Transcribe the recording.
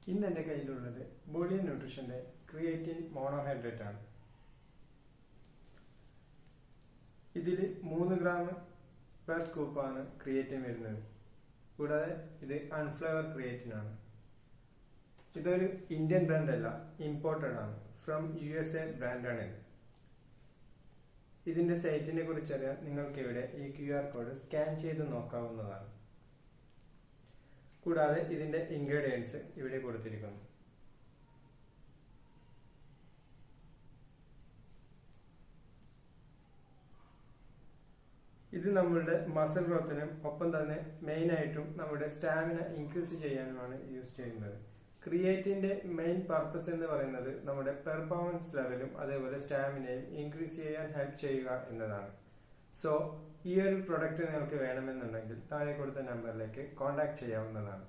ഇന്ന് എൻ്റെ കയ്യിലുള്ളത് ബോളിയൻ ന്യൂട്രീഷന്റെ ക്രിയേറ്റിൻ മോണോഹൈഡ്രേറ്റ് ആണ്. ഇതിൽ 3 ഗ്രാം പെർ സ്കൂപ്പാണ് ക്രിയേറ്റിൻ വരുന്നത്. കൂടാതെ ഇത് അൺഫ്ലേവർ ക്രിയേറ്റിൻ ആണ്. ഇതൊരു ഇന്ത്യൻ ബ്രാൻഡ് അല്ല, ഇമ്പോർട്ടഡ് ആണ്. ഫ്രം USA ബ്രാൻഡാണ് ഇത്. ഇതിന്റെ സൈറ്റിനെ കുറിച്ചറിയാൻ നിങ്ങൾക്ക് ഇവിടെ ഈ QR കോഡ് സ്കാൻ ചെയ്ത് നോക്കാവുന്നതാണ്. കൂടാതെ ഇതിന്റെ ഇൻഗ്രീഡിയൻസ് ഇവിടെ കൊടുത്തിരിക്കുന്നു. ഇത് നമ്മളുടെ മസിൽ ഗ്രോത്തിനും ഒപ്പം തന്നെ മെയിൻ ആയിട്ടും നമ്മുടെ സ്റ്റാമിന ഇൻക്രീസ് ചെയ്യാനുമാണ് യൂസ് ചെയ്യുന്നത്. ക്രിയേറ്റിന്റെ മെയിൻ പർപ്പസ് എന്ന് പറയുന്നത് നമ്മുടെ പെർഫോമൻസ് ലെവലും അതേപോലെ സ്റ്റാമിനയും ഇൻക്രീസ് ചെയ്യാൻ ഹെൽപ്പ് ചെയ്യുക എന്നതാണ്. സോ ഈ ഒരു പ്രൊഡക്റ്റ് നിങ്ങൾക്ക് വേണമെന്നുണ്ടെങ്കിൽ താഴെ കൊടുത്ത നമ്പറിലേക്ക് കോൺടാക്ട് ചെയ്യാവുന്നതാണ്.